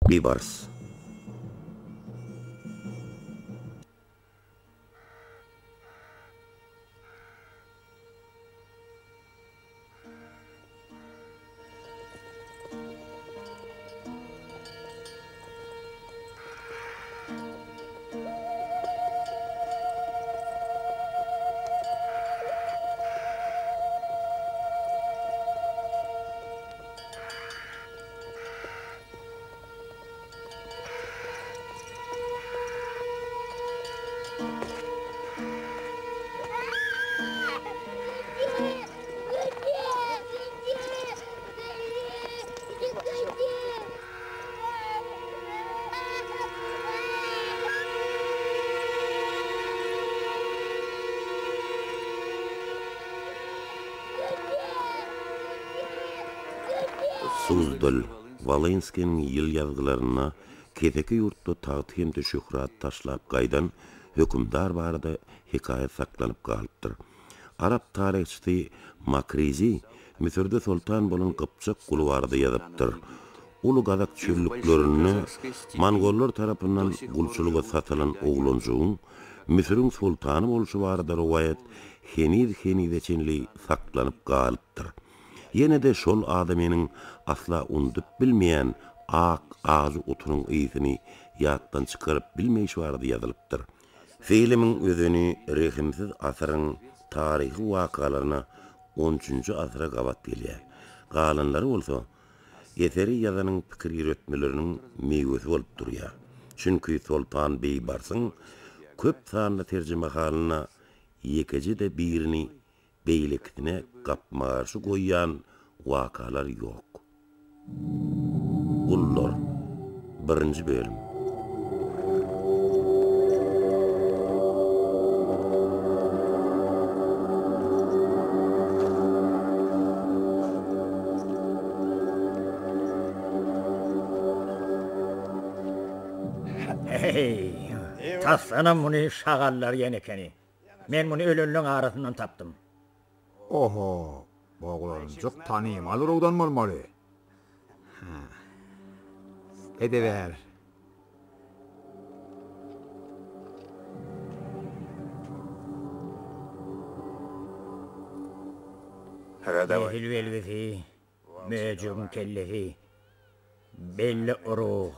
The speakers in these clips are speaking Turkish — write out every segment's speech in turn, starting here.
Bibars. Suzdal, Valenski'nin yıl yazgılarına keteki yurtda tağıtiyemde şührat taşlap gaydan hükümdar barada hikayet saklanıp kalıptır. Arap tarihçisi Makrizi, Mısır'da sultan bolan Kıpçak kuluvarda yazıptır. Ulu Gazak çürlüklerini Mongollar tarafından gulçuluğa satılan oğluncuğun Mısır'ın sultanı bolşu barada rivayet heniz eçinli saklanıp kalıptır. Yine de şol adamının asla undup bilmeyen ağzı otunun iyisini yattan çıkarıp bilmeyiş vardı yazılıptır. Filmin özünü rehimsiz asırın tarihi vakalarına 13. asıra qabat gelýär. Galanları bolsa yeteri yazanın pikir üretmelerinin meyvesi bolup durýar. Çünkü Sultan Beybars'ın köp sanlı tercüme halına yekeci de birini beylikine kapmarşı goýýan wakalar ýok. Gullar 1. bölüm. Hey, taslanam bunu şagallar yenekeni. Men bunu ölünlüğün arasından taptım. Oho, boğuların çok tanıyım, alır oğdan malmalı. Edever. Ehil velvesi, möcüğün kellesi, belli uruğ.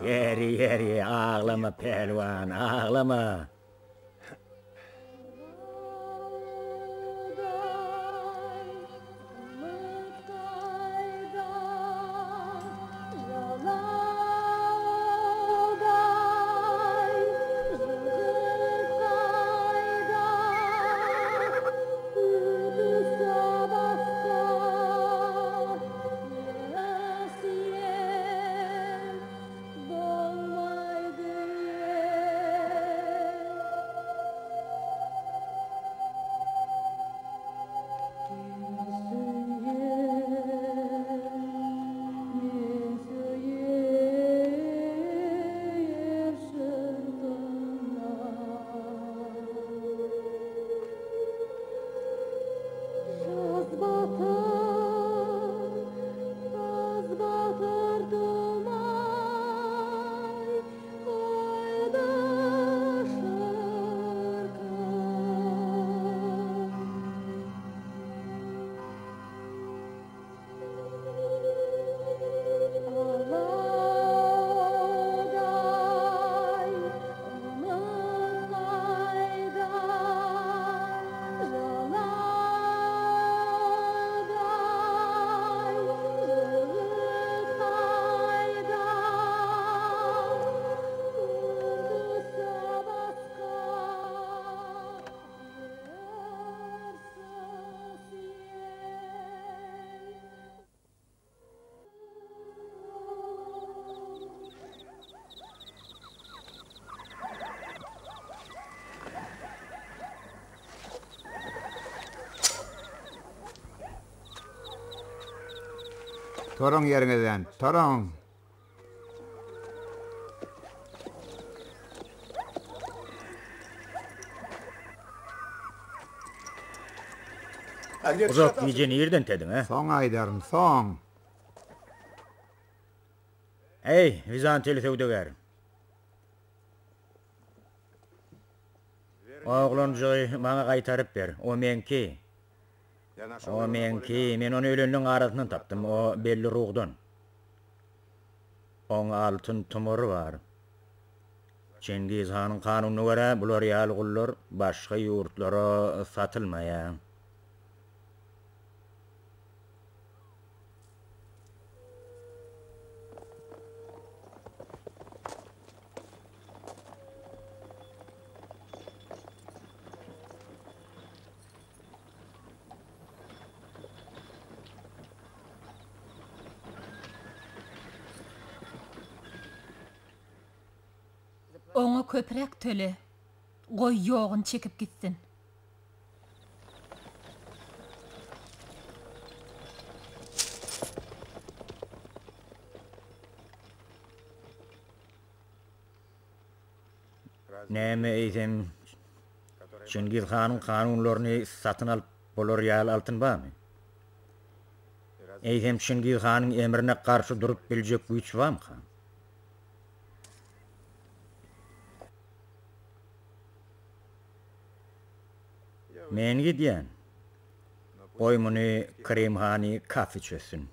Yeri, ağlama pelvan, ağlama. Torun yerinizden, torun. Uzak diyeceğini yerden tedin ha? Son aydarım, son. Hey, Vizantiyeli söwdeger. Oğluncuğu bana qaytarıp ber. O menki. Men onu ölenlerin arasından taptım. O belli ruhdan. Onun altın tumuru var. Cengiz Han'ın kanununa göre bular ýaly gullar başga ýurtlara satylmaýar. Oňa köprek töle. Goý ýogyn çekip gitsin. Näme eýsem, Cengiz Han'ın kanunlaryny satyn alyp bolar ýaly altyn barmy? Eýsem Cengiz Han'ın emrine karşı durup biljek güýç barmy? Men gidýän. Oý muny Kerimhany kafe içesin.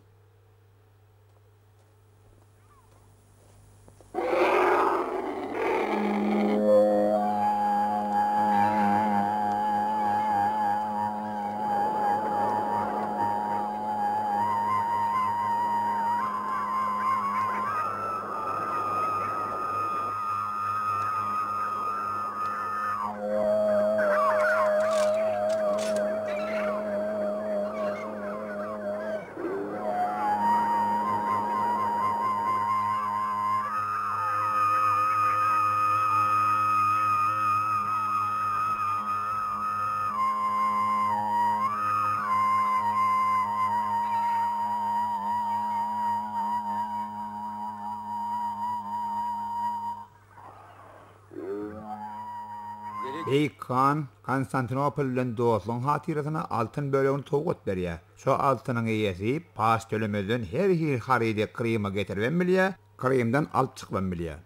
Beyik Kan, Konstantinopol'den dostluğun hatirasyna altın bölegini togut berýär. Şo altynyň eýesi pas tölemezden her bir haride Krym'a getirben bilýär, Krym'dan alyp çykban bilýär.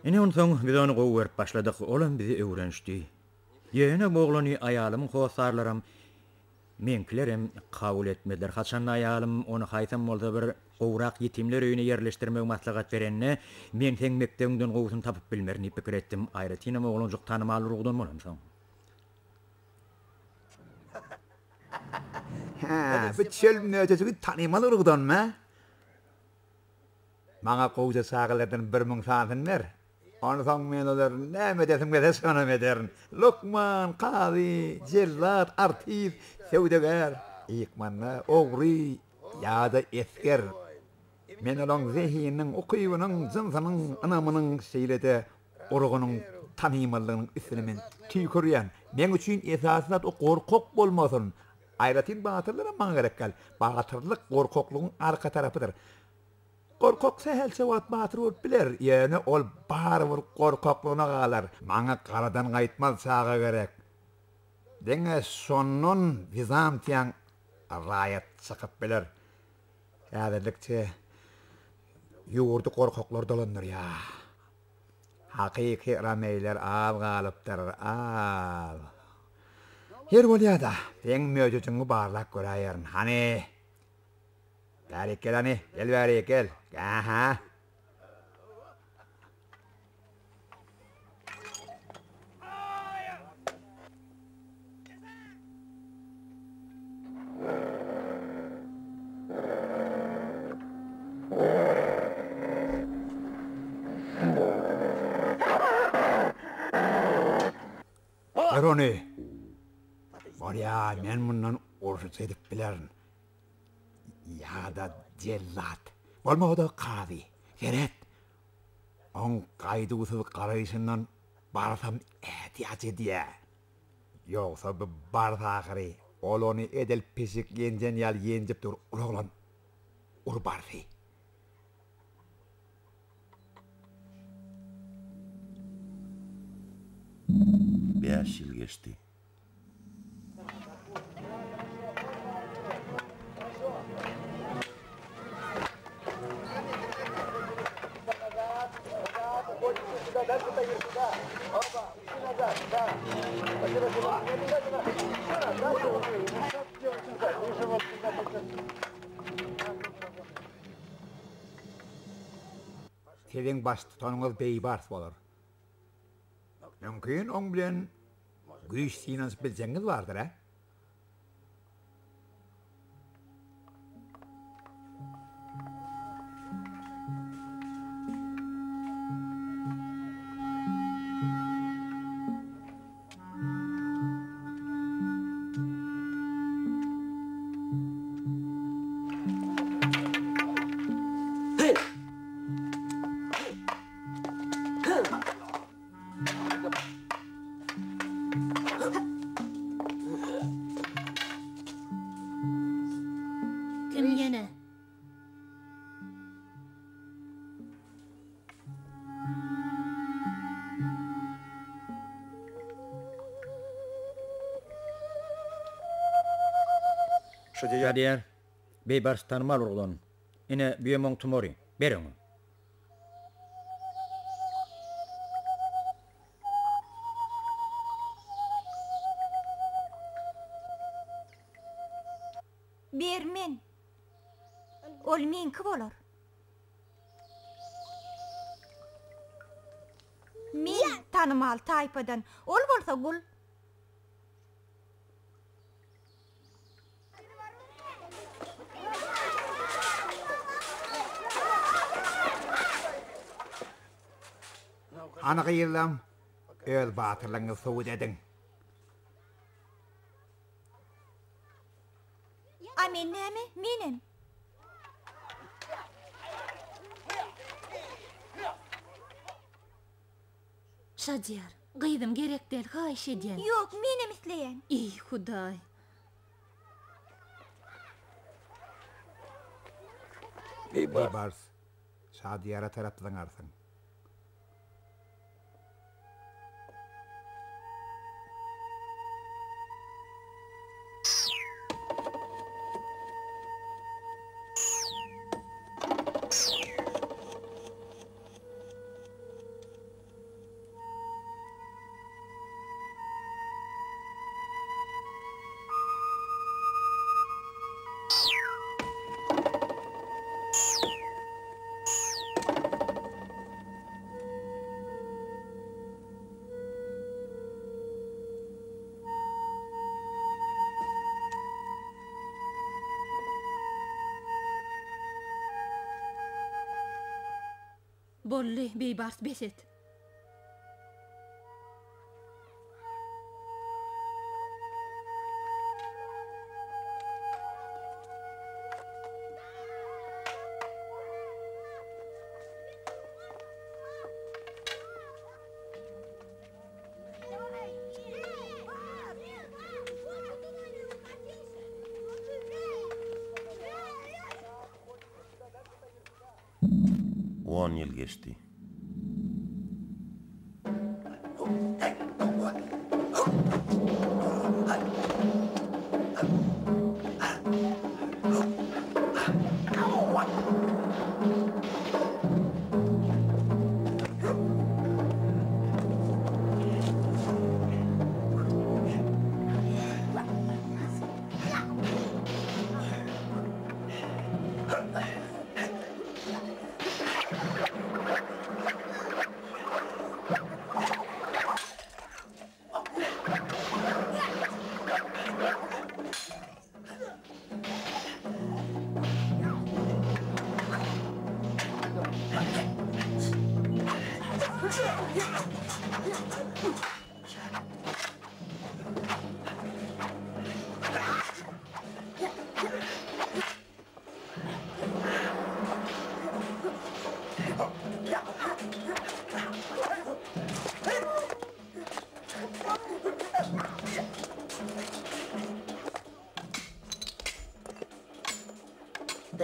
Ine onsoň biz onu gowy berip başladyk. Olan bizi öwrenişdi. Ýene boglany aýalym howsarlarym menkilerim kabul etmediler. Haçan aýalym onu haýsam bolsa bir gowrak ýetimler öýüne ýerleşdirmek maslahat berenne men teň mekdebinden gowusyny tapyp bilmerini pikir etdim. Aýratynam oglanjak tanymaly rugdan bolamsoň. Ha, bu çölmne ötesi tanymaly rugdanmy? Maňa gowja saglardan 1000 santyn ber. Onu soň men olar näme desem de sonam ederin. Lokman, Qadi, Jellat, artist, söwdeger, ýykmanna, ogry, ýa-da esker. Men olaň zehiniň, okuýunyň, jynsynyň, anamynyň şeýlede urugynyň tanymalygynyň üstüne men tüýkürýän. Men üçin esasy o gorkok bolmasyn. Aýratyn batyrlara maňa gerek gal. Batyrlyk gorkoklugyň arka tarapydyr. Korkok sehelse wat batyr bolup biler. Ýöne ol barbyr korkoklugyna galar. Maňa garadan gaýtmaz saga gerek. Deňe sonnon Bizantiýan raýat çykyp biler. Ýa-da ýurdu korkoklar dolandyr ýa. Hakyky rameýler ab galypdyr, ab. Her bolýada, deň möjüjüňi barlak göräýärin. Hani Bäri gel hani, gel bäri gel. Aha. Eroni. Var ya men bundan orşut edip bilerin. Ya da cellat. Olma da qadi. Geret. On qaydusu qarayışından barsam ihtiyaç ediye. Yoksa bu barsaqırı. Ol onu edel pesik yenjen yal yenjip dur uloğlan. Ur barsı. 5 yıl geçti. Senin baş tutanыңыз beybars bolur. Mümkün on bilen güýç sinans biljeňiz bardyr, ha? Kim yene? Şadiyer, beybars tanımal urlan. Ine büyemon tumori, bereň. Bermen. Ol menki bolar. Men tanımal taypadan. Ol bolsa gul. Ana gıyırlam, öl batırlığını soğud edin. Amen näme? Menem. Şadiyar, gıydym gerek del haýyş edýän. Yok, menem isleýän. Ey Hudaý. Beybars, Şadiyara tarapdan arsın. Bolly, beýbars beset. On yıl geçti.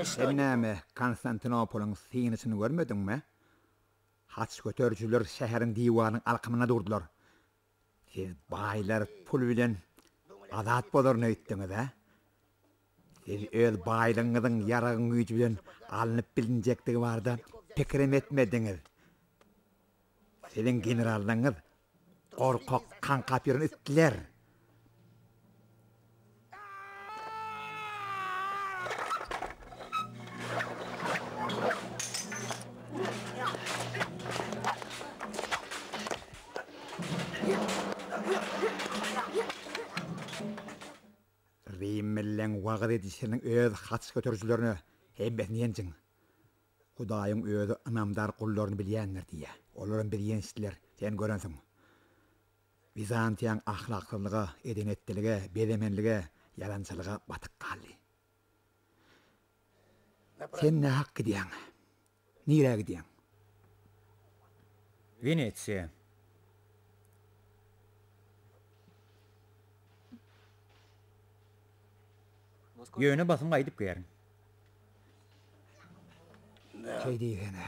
Sen näme Konstantinopol'un sinesini görmedinmi? Haç götörjüler şäherin diwanın alkymyna durdular. Siz baylar pul bilen azat bolarny öýtdiňiz ha? Siz öz baylygyňyzyň ýaragyň güýji bilen alınıp bilinjektigi barda pikirim etmediňiz. Senin generallaryňyz gorkak kan kapyryny itdiler. Rimmellen wagt edişiniň öz haç götürjülerini hembetini ýenjiň. Hudaýyň özü anamdar gullaryny bilýänler diýe. Olaryň bilýänçiler, sen görensiň. Bizantiýan ahlaksyzlygy, edenetdiligi, bedemenligi, yalançylyga batyk galdy. Sen ne hak edýäň? Nire gidýäň? Venetsiýa. Ýöne basym gaýdyp gelýär. Şey diýene.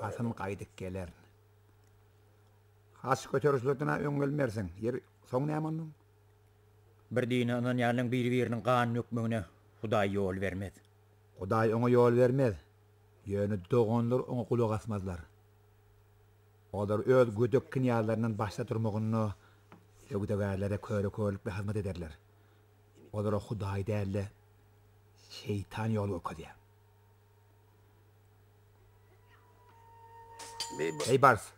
Basym gaýdyp geler. Haç götürjülerine öňgelmersiň. Yer soň näme? Bir dini anan ýanyň bir-biriniň ganyny ökmegine Hudaý ýol bermez. Hudaý oňa ýol bermez. Ýöne dogonlar oňa kulak asmazlar. Olar öz gödök kinýalaryndan başda durmagyny ýögdegärlere köre-körlük bir hyzmat ederler. Olar Hudaý dälle şeytan ýol ökdýär. Ey bars,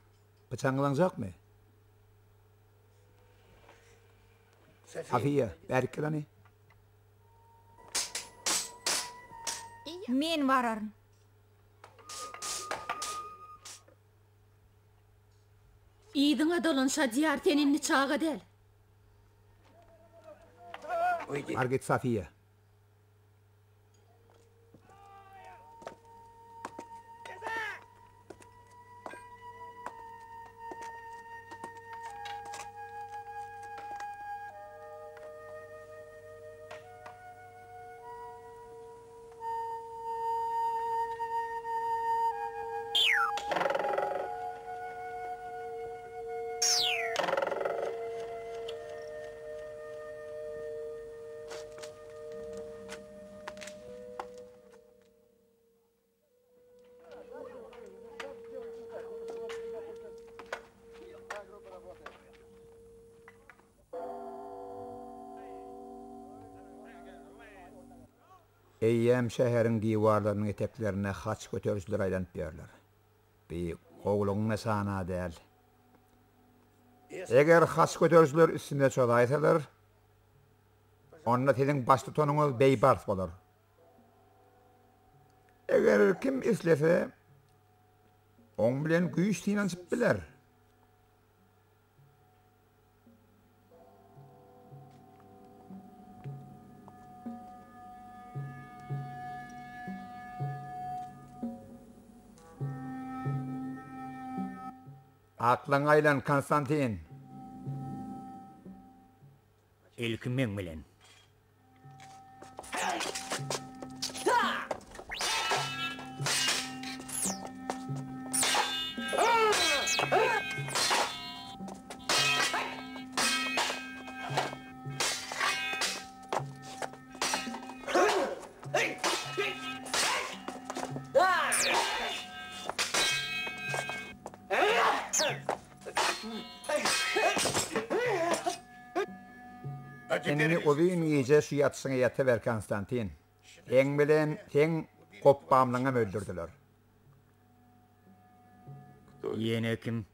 bıçağın jakmy? Safiye, berkelani. Men bararyn. İýdiňe dolanşa diýär teninni çaga del. Argit Safiye. Eýýem şäheriň diwarlarynyň eteklerine haç götürjüler aýlanyp berler. Bir gowlugyň sana däl. Eger haç götürjüler üstüne çolaýsalar, onda senin başly tonuňyz beýbars bolar. Eger kim islese, oň bilen güýç tinançyp biler. Aklan aylan Konstantin. Ilkim men bilen. Enini obyň ýeje şu ýatsyňa ýatyber Konstantin. Eň bilen teň goppamlaňa öldürdiler. Ýene kim?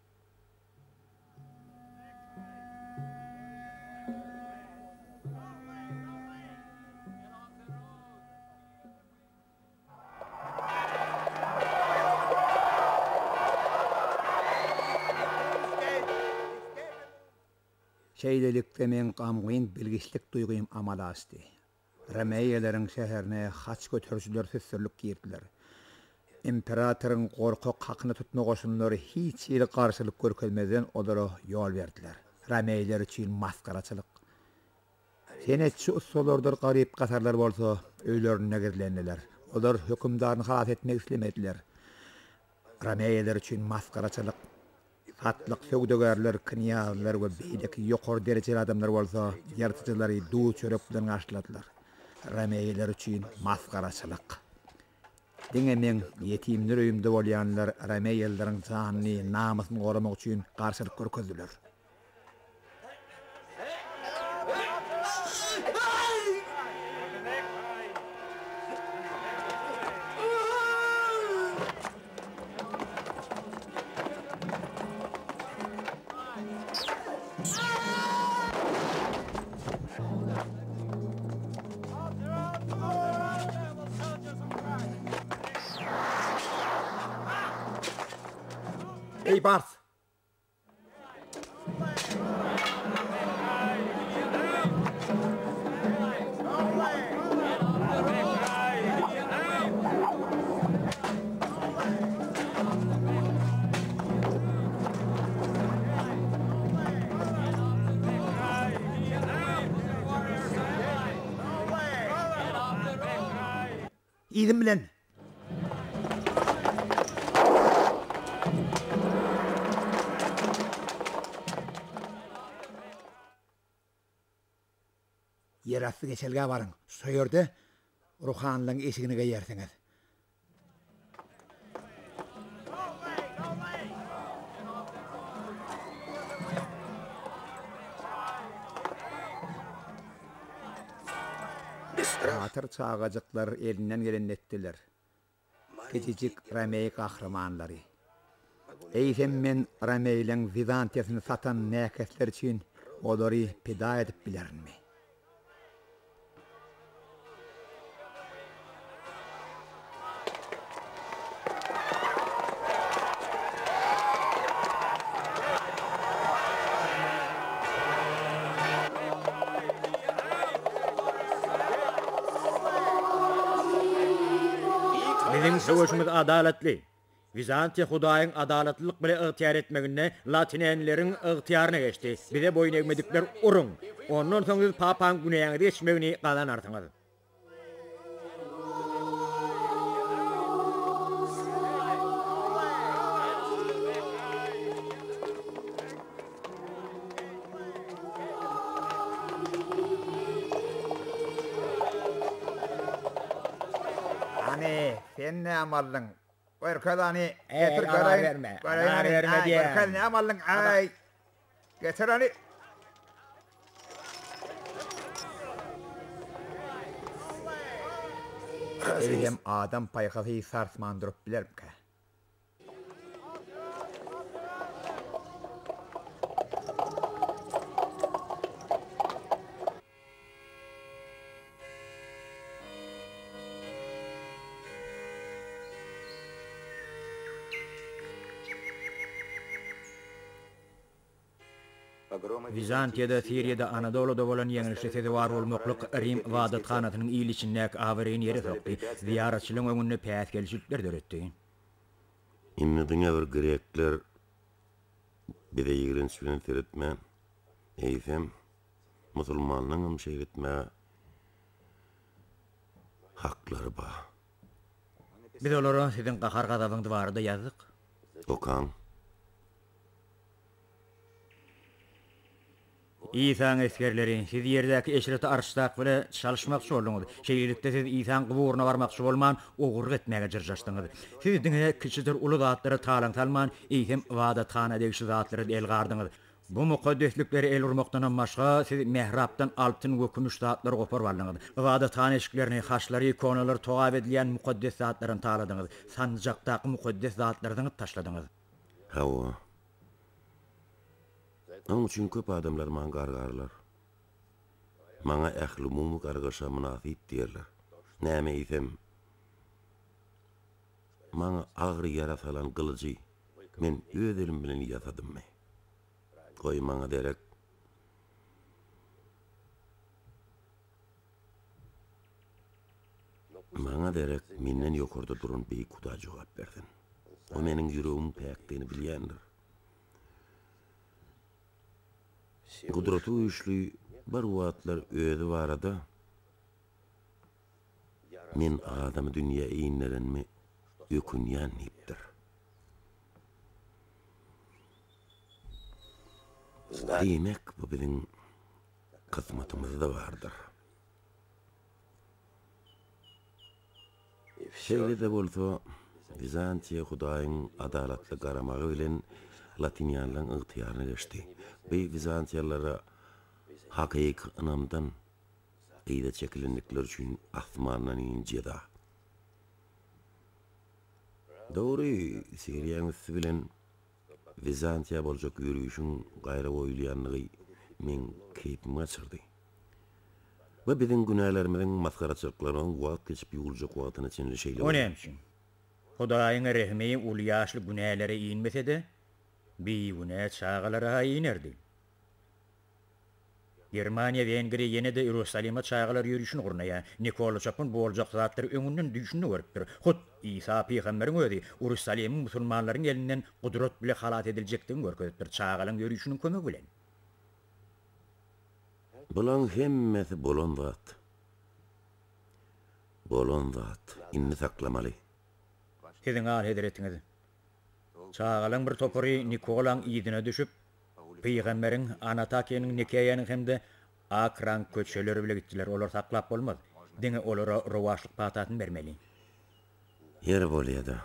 Şeýlelikde men gamgyn bilgiçlik duýgym amala asdy. Rameyelerin şäherine haç götürjüler süsürlük girdiler. İmperatorun gorkak hakyny tutma goşunlary hiç ýeri garşylyk görkezmeden olara ýol berdiler. Rameyler üçin maskaraçylyk. Senetçi usullardır garyp gasarlar bolsa öýlerine girlendiler. Olar hökümdaryny halat etmek islemediler. Rameyler üçin maskaraçylyk. Hatlyk söwdegerler, knyazlar we beýdeki ýokary derejeli adamlar bolsa ýartyjylary duw çörek bilen garşyladylar. Rameyler üçin maskaraçylyk. Diňemen ýetimler öýümde bolýanlar Rameylerin janyny, namasyny goramak üçin garşylyk görkezdiler. Ey Bars! İdim bilen. Yerastı geçelge barın. Soýerde ruhanlyň eşigini geýersiňiz. Atır çağacıklar elinden gelen ettiler. Keçicik Ramey kahramanları. Eýsem men Rameyleň Bizantiýasyny satan näkesler üçin olary pida edip bilermi? Bizim söwüşimiz adaletli. Bizantiýa Hudaýyň adaletlilik bilen ygtyar etmegine Latinenleriň ygtyarına geçdi. Bize boyun egmedikler urun. Ondan soň siz papaň güneýäňi geçmegini galan artyňyz. Sen ne amallyň? Berkadany getir garay verme. Verme diye. Berkadany ne amallyň? Ay. Getir ani. Hem adam paýgasy sarsmandyryp bilermi? Bizantiýada, Siriýada, Anadolu'da bolan ýeňilişli war bolmaklyk Rim wadatxanatynyň ýylyçyndak awryn ýeri sokdy. Ziyaratçylyň öňünde päs gelişikler döretdi. Innidiňe bir grekler bize ýigrençligiň seretme. Eýsem musulmanlaryň şey etme haklary bar. Biz olara siziň gahar gazabyňdy barada ýazdyk. Okan. İsa'nın eskerleri, siz yerdäki eşreti arşdak bile çalışmakçı oldunuz. Şeýlelikde siz İsa'nın guburuna barmakçı bolman, ogurluk etmäge jyrjaşdyňyz. Siz diňe kiçidir uly zatlary talan talman, İsa'm wadatxana degişi zatlary el gardyňyz. Bu mukaddeslikleri el urmakdan başga siz mehrapdan altyn we kümüş zatlary gopar bardyňyz. Wadatxana eşiklerini, haşlary, ikonalar togap edilen mukaddes zatlaryny taladyňyz. Sanjakdaky mukaddes zatlaryny taşladyňyz. Hawa. Onun üçün köp adamlar maňa gargarlar. Maňa ähli mumu gargaşa münafik diýerler. Näme eýsem? Maňa agry ýara salan gylyjy men öz elim bilen ýasadymmy? Goý maňa derek. Maňa derek menden ýokarda duran beýik Huda jogap berdin. O meniň ýüregim päkdigini bilýändir. Gudraty güýçli bir wagtlar özi barada men adamy dünýä iňlerenmi ýökünýän nipdir. Demek bu bizim kısmetimizde vardır. Şeýle de bolsa, Bizantiýa Hudaýyň adalatly garamagy bilen Latiniýanyň ygtyýaryna geçdi. Bu Bizantiýalara hakyky ynamdan ýa-da çekilenlikler üçin asmandan injeda. Dogry, Siriýanyň bilen Bizantiýa boljak ýürüýüşiň gaýra oýlaýanlygy men kepime açyrdy. Bu bizim günahlarymyzyň maskaraçylyklaryň wagt geçip ýuwuljak wagtyny içinde şeýle. O näme? Hudaýyň rehmi ul ýaşly günählere iňmese de, biýüne çağalara inerdi. Germaniýa Wengriýa ýene-de Ýerusalima çağalar ýürüýüşini gurnaýa. Nikola çapyn boljak zatlar öňünden düşnü görüpdir. Hut İsa peýgamberiň özi Ýerusalimyň musulmanlaryň elinden gudrat bilen halat ediljekdigini görkezipdir çağalyň ýürüýüşiniň kömegi bilen. Bulan hemmesi bolan zat. Bolan zat. Inni saklamaly. Sizin al hederetiniz. Çağalyň bir topary Nikolaň ýydyna düşüp, peýgamberiň Anatakyanyň Nikaýanyň hemde akran köçeleri bile gittiler. Olar saklap bolmaz. Diňe olara rowaşlyk patatyny bermeli. Yer bolýada.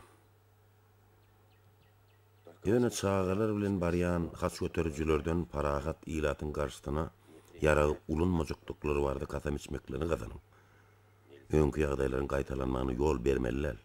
Ýöne çağalar bilen barýan haç göterjilerden parahat ilatyň garşysyna yara ulunmajaklykları bardy kasam içmeklerini gazanyp. Öňkü ýagdaýlaryň gaýtalanmagyna ýol bermeliler.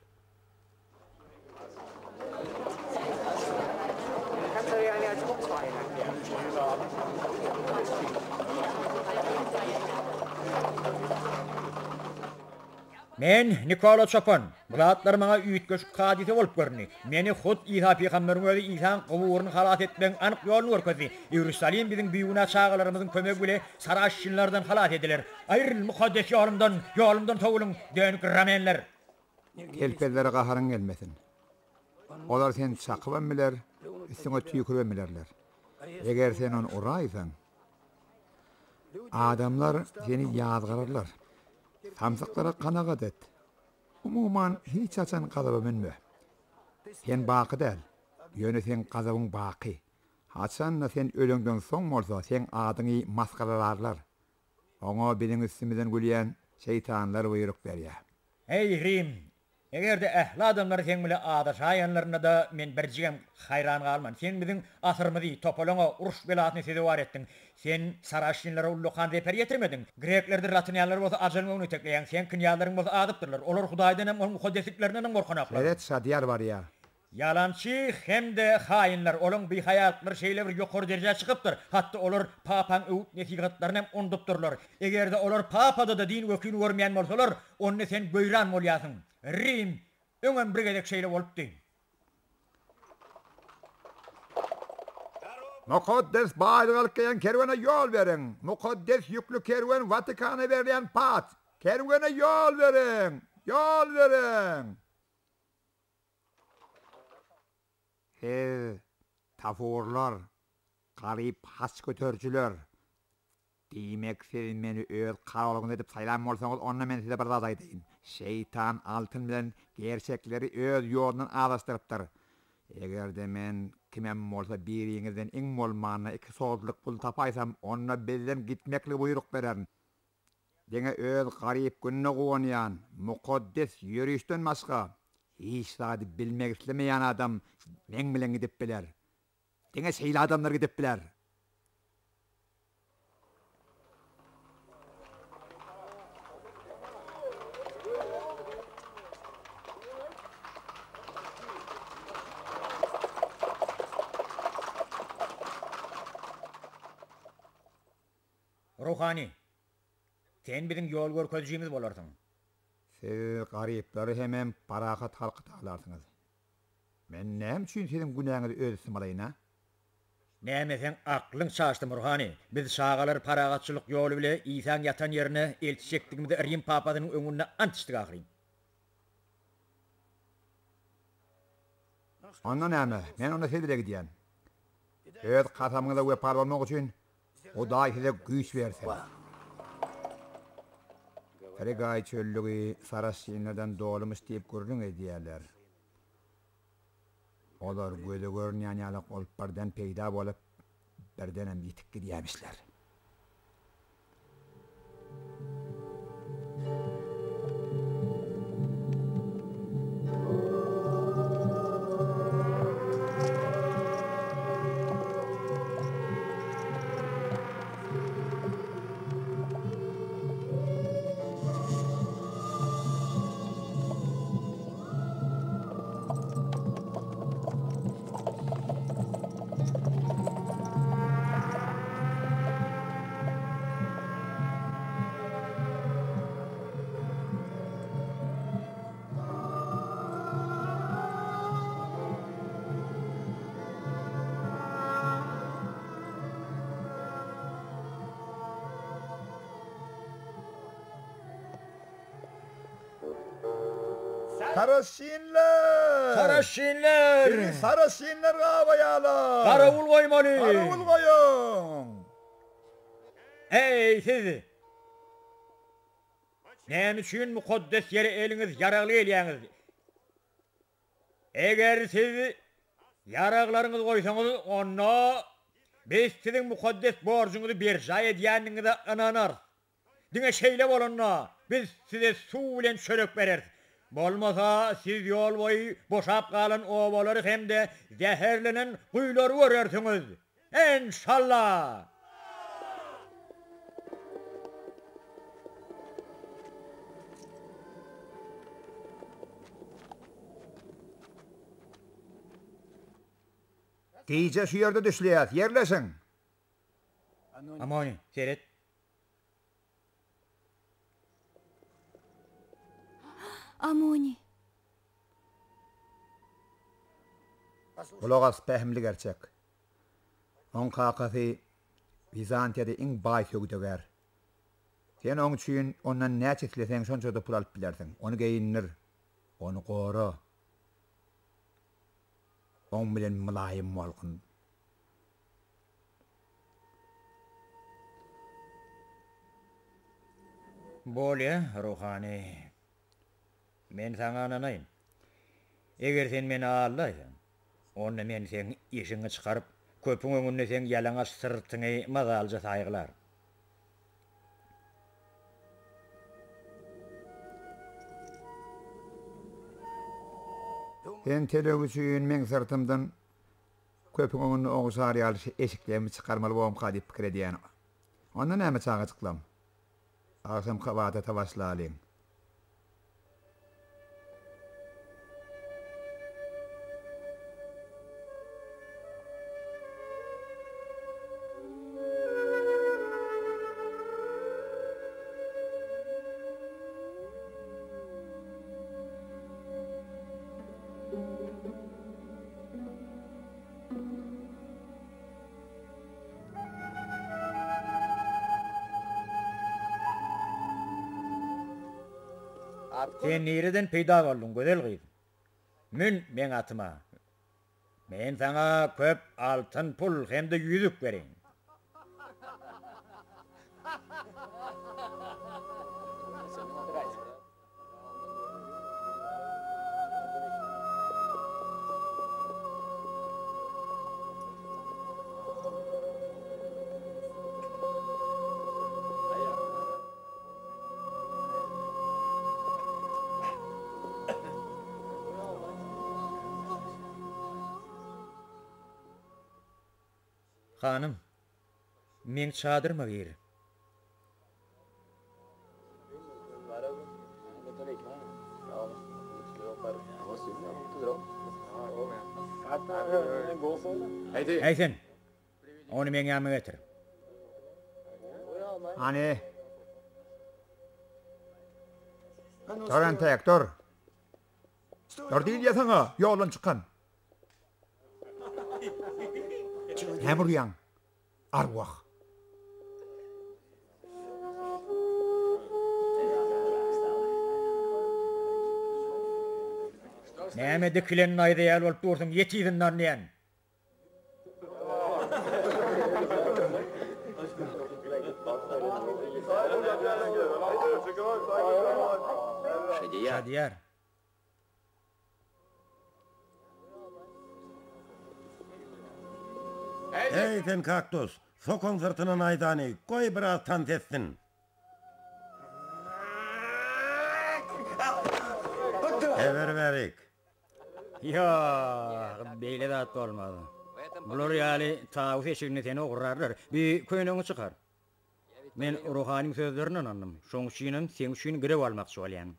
Men Nikola Çopon, bulatlar maňa üýtgeç kadise bolup görni. Meni hut İsa peýgamberiň özi İsa'ň goburyny halat etmeň anyk ýoluny görkezdi. Ýerusalim biziň biýuna çağalarymyzyň kömegi bilen saraşçylardan halat ediler. Aýryl mukaddes ýolumdan towulun dönük ramenler. Kelpellere gaharyň gelmesin. Olar sen çakyban biler, üstüňe tüýkürben bilerler. Eger sen onu uraýsan, adamlar seni ýazgararlar. Samsaklara kanagat et. Umuman hiç açan kazaba minme. Sen baky däl. Ýöne sen kazabyň baky. Haçanna sen ölüňden soň bolsa sen adyňy maskaralarlar. Oňa biziň üstümizden gülýän şeytanlar buyruk berýär. Ey Rim, egerde ähli adamlar sen bilen adaşaýanlaryna da men berjigem haýran galman. Sen biziň asyrmyzy topalaňa uruş belatyny sede war etdiň. Sen saraşynlara ullukan reper ýetirmedin. Greklerdir, Latiniýalar bolsa ajalyny tekleýän. Sen kinýalaryň bolsa adypdyrlar. Olar Hudaýdan hem mukaddesliklerinden gorkanaklar. Evet, şadiyar var ya. Yalançy hemde haýynlar, olaň bihaýatlyk şeýle bir ýokary derejä çykypdyr. Hatda olar papaň öwüt nesihatlaryny hem unutupdyrlar. Egerde olar papada da din wekili görmeýän bolsalar, ony sen göýran bolýasyň. Rim, öňem bir gedek şeýle bolupdy. Mukaddes baýlygalyk gelýän kerwene ýol beriň. Mukaddes ýüklü kerwen Vatikana berilýän pat. Kerwene ýol beriň. Ýol beriň. Taforlar, garyp has göterjiler. Diýmek siz meni öz karalygyny edip saýlan bolsaňyz, onda men size bir zat aýdyn. Şeytan altyn bilen gerçekleri öz ýolundan adaşdyrypdyr. Egerde men kimem bolsa biriňizden iň bolmanyna iki sozlyk pul tapaýsam, onda bizden gitmekli buyruk bererin. Diňe öz garyp günne gowanýan, mukaddes ýürüýüşden başga hiç zady bilmek islemeýän adam men bilen gidip biler. Diňe şeýle adamlar gidip biler. Ruhani, sen biziň ýol görkezjimiz bolarsyň. Siz garyplary hemem parahat halky taýlarsynız. Men näme üçin siziň günäňizi özüsem alaýyn? Näme sen aklyň çaşdy Ruhani? Biz şagalar paragatçylyk ýoly bilen İsa'ň ýatan ýerine elçi çekdigimizde Rim papasynyň öňünde antçydyk ahyryn. Ondan näme? Men ona sedire gidiyen. Öz katamyňda wepar bolmak üçin o daý size güýç bersin. Regay çöllügi Sarasynlardan dolmuş diýip görüň edýärler. Olar göze görnýän ýalyk bolup birden peýda bolup birdenem ýitip gidýärmişler. Sarasynlar! Sarasynlar! Sarasynlar gabayalar! Garawul goýmaly! Garawul goýun! Ey siz! Näme üçin mukaddes ýere eliňiz ýaragly elýäňiz? Eger siz ýaraglaryňyzy goýsaňyz, onda biz siziň mukaddes borjuňyzy berjay edýänligiňize inanar. Diňe şeýle bolanna, biz size suw bilen çörek bereriz. Bolmasa siz ýol boýy boşap galan obalary hemde zäherlenen guýlary görersiňiz. İnşallah. Gece şu yerde düşleyat, yerlesin. Amoni, seyret. Amoni. Ulagas pähimli gerçek. On kakası Bizantiyada iň baý sögdöger. Sen oň üçin ondan näçe islesen şonça da pul alyp bilersiň. Onu geýindir. Onu gora. On bilen mylaýym bolgyn. Bolýa, ruhany. Men saňa anaýyn. Eger sen meni allaýsan, onda men sen işiňi çykaryp, köpüň öňünde sen ýalaňaç sırtyňy mazalja saýgylar. Sen telegi üçin men sırtymdan köpüň öňünde oňsar ýaly eşiklerimi çykarmaly bolom diýip pikir edýän. Onda näme çağa çyklam? Ağzım kabada tavaşlalıyım. Sen nereden peýda boldun, gözel gyz? Men atyma. Men saňa köp altyn pul hemde ýüzük bereň. Hanım, men çadırma bir. Hey sen, onu men ýanyma getir. Hani? Toran tek, dur. Dur diýil ýasaňa, ýoldan çykan. Hemuryan, arwah. Näme dikilen aýdýal bolup dursun ýetizinden näen. Şadiyar. Ey sen kaktus, sokon sırtının aydani, koy biraz tant etsin. Ever verik. Ya, beýle zat bolmady. Bular ýaly taýyş eşigini seni ogurarlar. Bir köýnüňi çykar. Men ruhanyň sözlerini anladım. Şoň üçin sen üçin girip almakçy bolýan.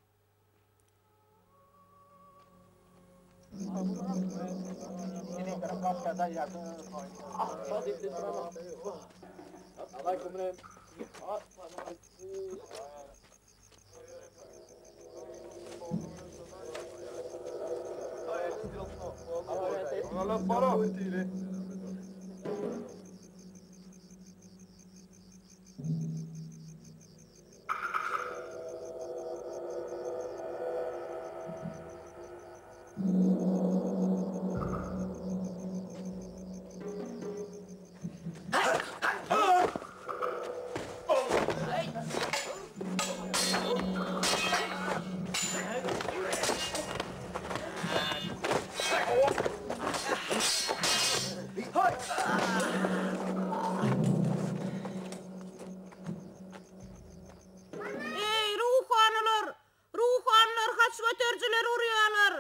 Ruhanlar haç götürciler urýarlar.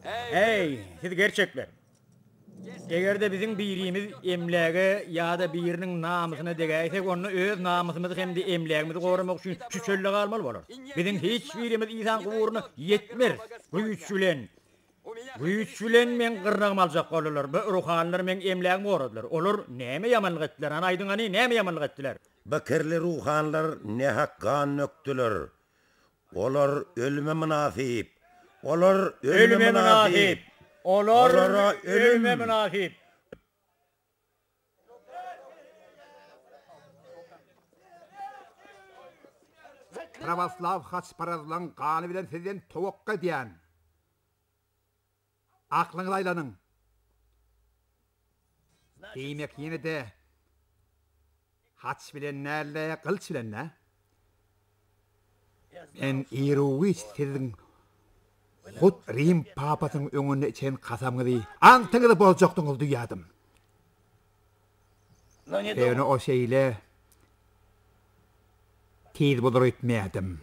Hey, siz gerçekler. Egerde bizim birimiz emläge ýa-da biriniň namysyna degäýsek, onu öz namysymyzy hem de emlägimizi goramak üçin çüçelle galmaly bolar. Bizim hiç birimiz insan guburuny yetmer. Bu üç bilen men gyrnagym aljak bolarlar. Bu ruhanlar men emlägimi goradylar. Olar näme ýamanlyk etdiler? Ana aýdyňany näme ýamanlyk etdiler? Bakirli ruhanlar ne hakkan nöktüler. Olar ölüme münasip. Olar ölüme münasip. Olara ölüme münasip. Pravoslav haçparazlan qany bilen sizden towakka diýän. Aklyňyzy aýlanyň. Diýmek ýene-de haç bilen näle, kılıç bilen nä? En Iroviç sizin Hut Rim papasyň öňünde içen kasamgydy. Antyňyzy boljakdyňyz duýadym. Ene o şeýle tiz bolar etmeýärdim.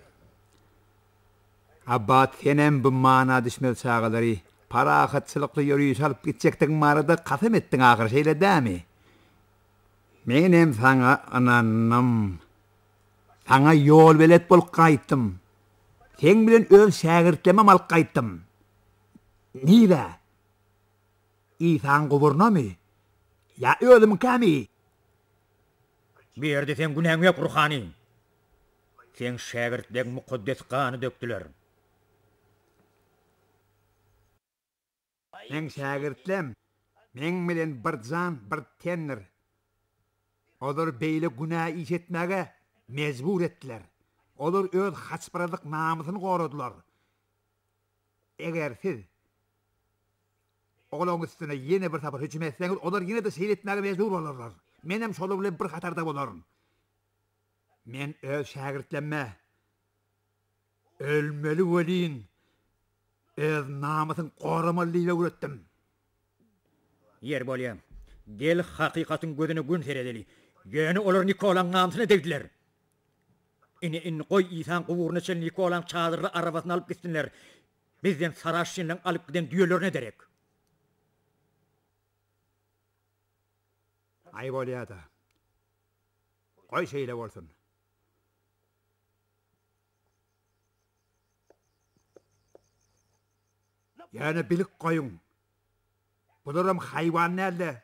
Abbat senem bu mana düşmel çağalary parahatçylykly ýürüýüş alyp gitjekdiň marada kasam etdiň agyr şeýle dämi? Menem saňa ananam. Saňa ýol belet bolup gaýtdym. Sen bilen öz şägirtlemem alyp gaýtdym. Nire? İsan guburnamy? Ya ölüm kami? Bir yerde sen günahın yok ruhani. Sen şägirtlik mukaddes gany döktüler. Men şägirtlem, men bilen bir jan, bir tenner. Olar beýle günah iş etmäge mezbur etdiler. Olar öz haçparalyk namysyny goradylar. Eger siz oğlan üstüne yeni bir tapar hücum etseňiz, olar yine de seyretmäge mezbur bolarlar. Men hem şol bilen bir hatarda bolarym. Men öz şägirtlenme ölmeli welin öz namysyny goramalyga öwretdim. Yer bolýar. Gel hakykatyň gözüne gün seredeli. Ýöne olar Nikolaň namysyna degdiler. İni koy İsan guburuny çel Nikolaň çadyrly arabasyna alyp gitsinler. Bizden Saraşçynyň alyp giden düýelerine derek. Ay bolýada. Koy şeýle bolsun. Ýani bilik koyun. Bularam hayvan näde?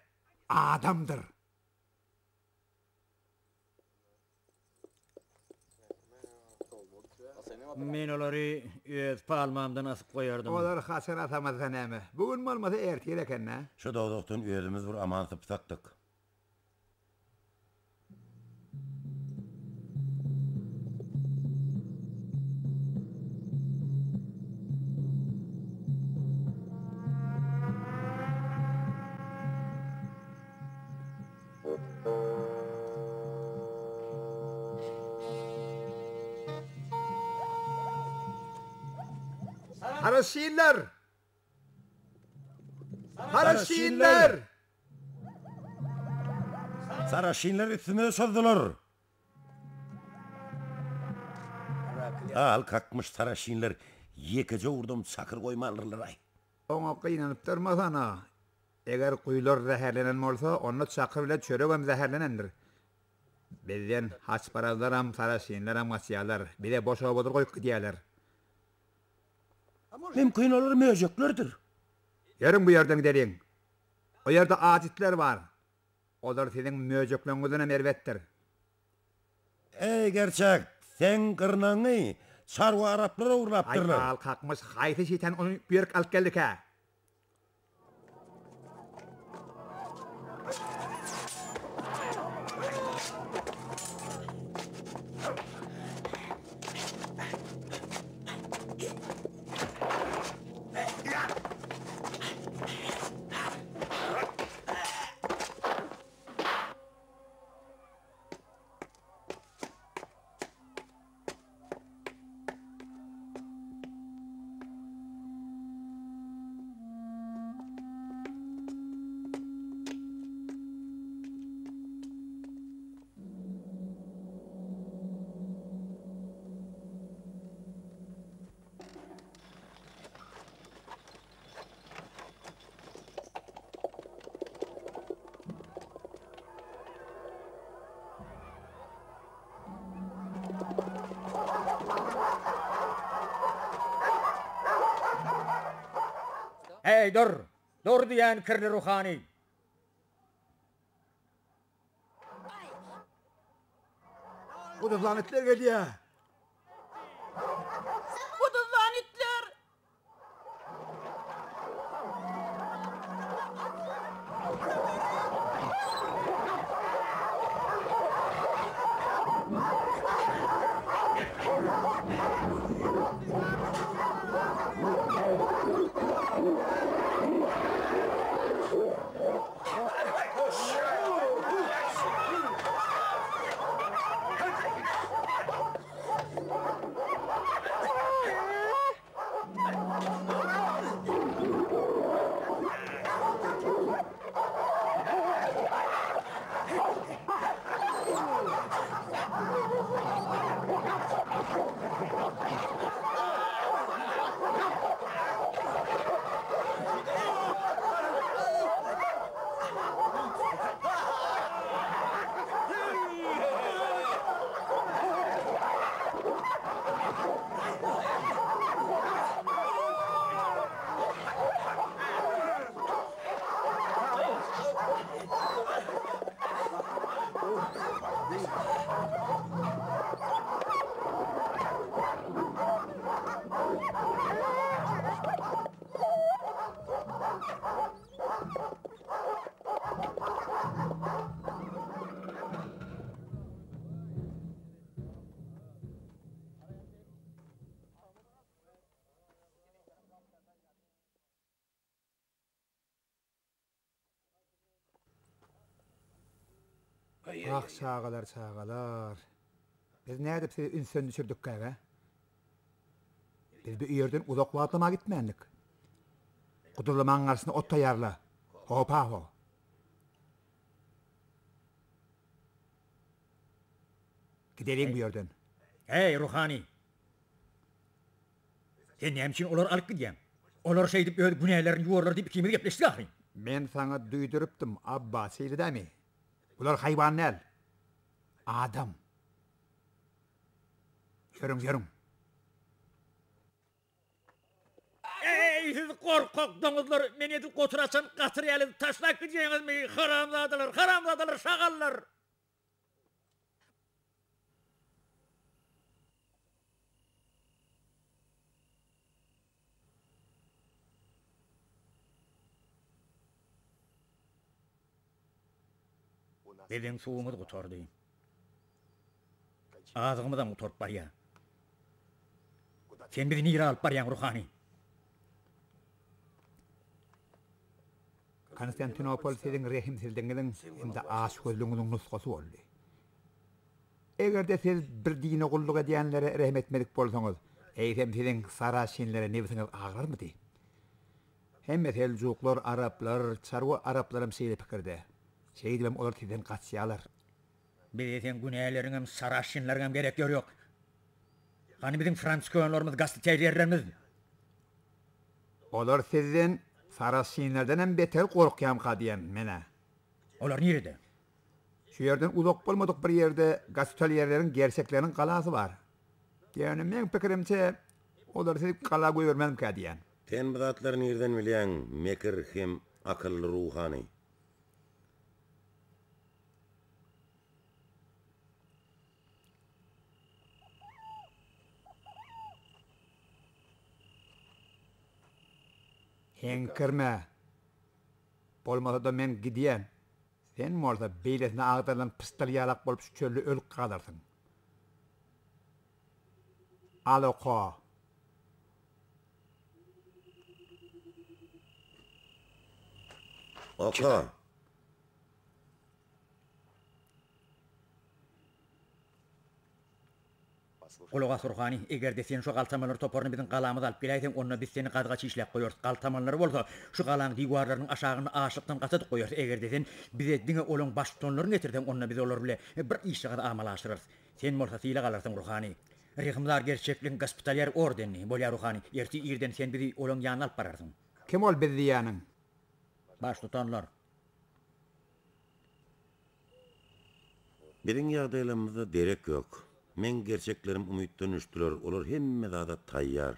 Adamdır. Men olary öz palmamdan asyp goýardym. Olar haçan atamazdan näme? Bugün bolmasa ertege eken. Şu dowdukdan özümüz bir aman sypsakdyk. Sarashinlar! Sarashinlar! Saraşinler üstüme sozdular. Al kalkmış saraşinler yekeje vurdum çakır koymalılar ay. Oňa gynanyp durmasana. Eger kuylar zäherlenen bolsa, onu çakır bilen çöregem zäherlenendir. Bizden haçparazlaram, sarashinlaram gaçýarlar. Bir de boş obadyr goýup gidýärler. Mümkün olur möjeklerdir. Yarın bu yerden gidelim. O yerde aditler var. Olar sizin möjekleňizden merwetdir. Ey gerçek, sen kırnağını çarwa Araplara uğurlaptırlar. Ay kalkmış haýsy şeytan onu buyurk alıp geldik ha. Hey dur! Dur diýen kirli ruhani. Bu da lanetler gelýär. Kuduzlan itler. Ah çağalar. Biz nädip sizi ünsön düşürdük gaga? Biz bu ýerden uzaklaşma gitmendik. Kudurlaman garşyna ot taýarla. Hopa ho. Gidelim bu ýerden. Hey ruhani. Sen näme olar alyp gidýän? Olar şey dip öýüp günälerini ýuwarlar diýip kimi gepleşdi ahry. Men sana duýdurypdym, Abba, seýledämi? Bular haýwanlar. Adam. Görüň. Ey siz korkak doňuzlar, meni edip goturaçan gatyr ýaly taşlap gidýäňizmi? Haramzadalar, şagallar. Dedin suwumyz gutardy. Ağzımdan gutarıp barýar. Sen bizi nire alıp barýan ruhani. Konstantinopol sizin rehimsizliğiniň hem-de aş gözlüğiniň nusgasy boldy. Egerde siz bir dine gulluk edýänlere rehmetmedik bolsaňyz, Eýsem sizin saraşinlere nebisiňiz aglarmydy? Hemme selçuklar, araplar, çarwa araplarym şeýle pikirde. Şeýdibem olar sizden gaçýalar. Biziň günäleriniň saraşynlaryňam gerek ýok. Hani bizim Franskönlarymyz, gazeterlerimiz. Olar sizden saraşinlerden hem beter korkýam kadýan mene. Olar nerede? Şu yerden uzak bolmadyk bir yerde gazetellerlerin gerçeklerinin galasy bar. Yani men pikirimçe olar sizi gala goýbermem kadýan. Sen bu zatlaryny nerden bilýän? Mekir hem akylly ruhany. Hen kirme. Bolmasa da men gidýän. Sen molsa beýlesine agdarlan pistol ýalak bolup şu çöllü ölüp galarsyň. Aloko. Oka. Uluga Surhani, egerde sen şu galtamanlar toporunu bizim galamyza alyp gelýärsiň, onda biz seni gadgaç işläp goýarys. Galtamanlar bolsa, şu galaň diwarlarynyň aşagyny aşykdan gaçatyp goýarys. Egerde sen bize diňe olaň baştonlaryny getirden, onda biz olar bile bir işe amalaşdyrarys. Sen bolsa syýla galarsyň Ruhani. Rehimdar gerçekliň gaspitaler ordenini bolýar Ruhani. Erti irden sen bizi olaň ýanyna alyp bararsyň. Kim ol bizi ýanyň? Baş tutanlar. Biziň ýagdaýlarymyzda derek ýok. Men gerçeklerim umytdan üçdiler. Olar hemme zada taýýar.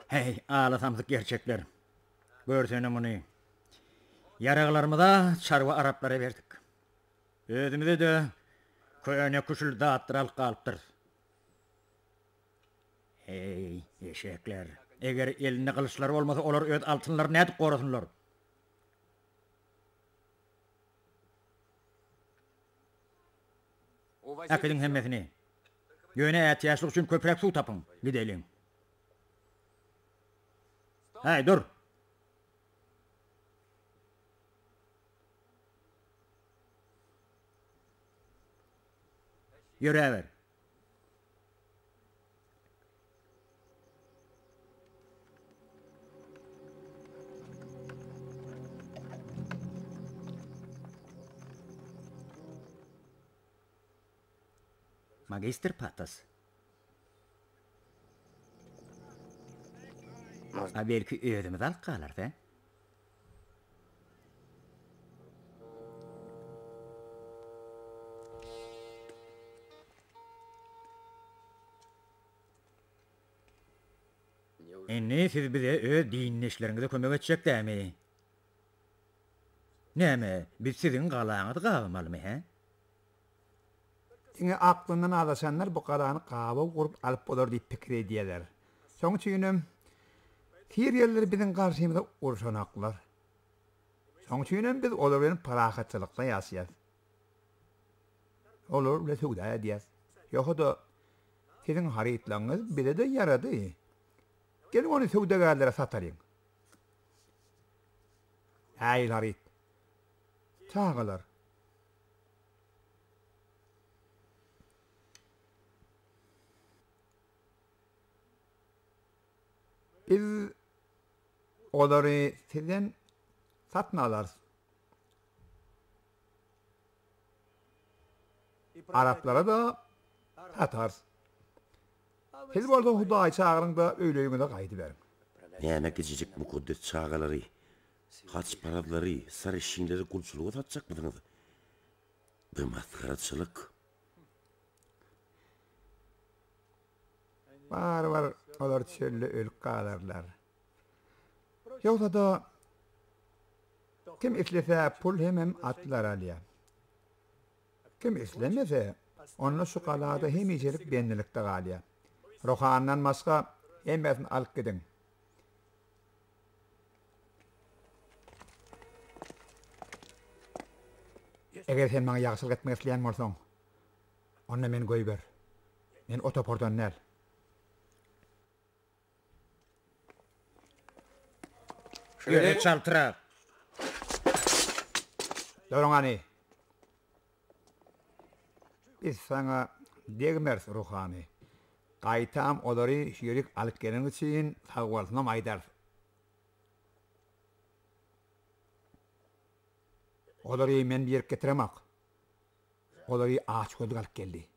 Hey, ağlatamdık gerçekler. Görsene bunu. Yaraglarımıza çarva Araplara verdik. Özümüze de köýene kuşul dağıttıral kalıptır. Hey, eşekler. Eger elinde kılıçlar olmasa olar öd altınlar ne edip korasınlar. Akılın hemmesini. Göğüne ihtiyaçlık için köprek su tapın. Gidelim. Hey dur. Yürüyver. Magister Patas. Ha belki ödümüz alıp kalar da. Enne siz bize öz dinleşlerinize kömek edecek değil mi? Näme, biz sizin galağınızı qavmalı mı, he? Diňe aklyndan adaşanlar bu galany gawa gurup alyp bolar diýip pikir edýärler. Soň üçin Siriýalılar biziň garşymyzda urşanaklar. Soň üçin biz olar bilen parahatçylykda ýaşaýas. Olar bilen söwda edýäs. Ýogada siziň haritlaryňyz bize de ýarady. Gelin onu söwdagärlere sataryň. Haýyl harit. Çağalar. Biz olary sizden satın alarız. Araplara da satarız. Siz bolda Hudaý çağırında öýleýüňize gaýdy berin. Näme gijijik mukaddes çağalary, haç paradlary, sarı şinleri kulçuluğa satacak mıdınız? Bu maskaratçılık. Var, olar çölle ölüp galarlar. Yoksa da kim islese pul hemem atlar alya. Kim islemese onunla şu kalada hem içerik benlilikte galya. Rohandan başka hemmesin alıp gidin. Eger sen bana yaxşılık etmek isteyen bolsaň, onda men goý ber. Men otopordan näl. Şöyle çaltıra. Dorongany. Biz sana degmers Ruhani. Gaýtam olary şeýerik alyp gelen üçin sagwalsyna maýdar. Olary men bir getiremek. Olary ağaç gözü alyp geldi.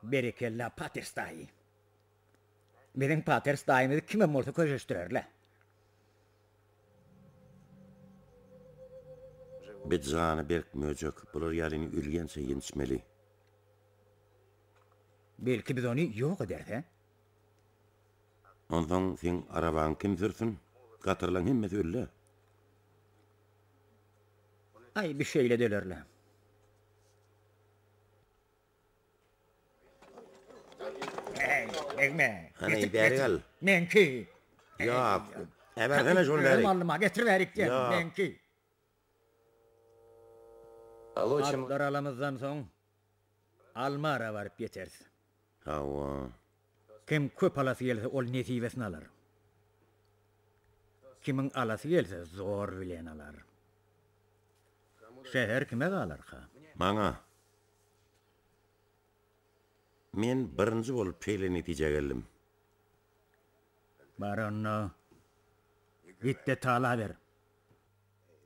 Berikella Paterstay. Menin Paterstay'ını kime bolsa köşeştirerler. Bedzany berkmejek, bular ýalyny ülgense ýenişmeli. Belki biz onu yok eder, Ondan sen araban kim sürsün? Gatyrlaň hemmesi ölle. Ay bir şeyle delerler. Hey, egme. Hani beri gel. Menki. Ýok. Ebersene şol beri. Mallyma getirverik de. Ya. Menki. Atlar alamızdan soň Almara varıp yetersiz. Hawa. Kim köp alasy gelse ol netibesini alar. Kimin alasy gelse zor bilen alar. Şehir kime galar ha? Maňa. Men birinji bolup peýle netije geldim. Baronno. Gitte tala ver.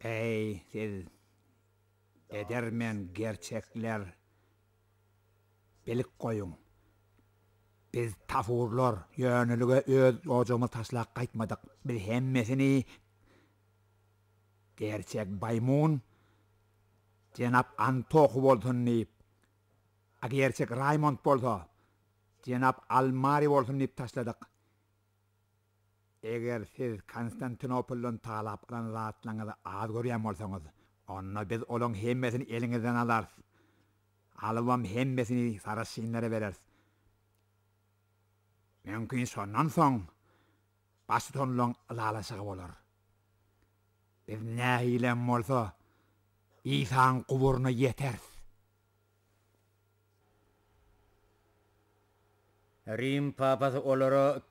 Ey, siz edermen gerçekler bilik koyun. Biz tafurlar yönülüge öz ocumu taşlaq qaytmadık. Biz hemmesini gerçek Baymun Cenab Antok bolsun deyip, gerçek Raymond bolsa Cenab Almari bolsun deyip taşladık. Eger siz Konstantinopol'dan talap alan zatlaňyzy az görýän bolsaňyz, onda biz olaň hemmesini eliňizden alarys. Alywam hemmesini saraşynlara bereriz. Mümkin şondan soň başytonlaň alalaşygy bolar. Biz nähilem bolsa İsa'ň kuburyna ýeteriz. Rim papasy olara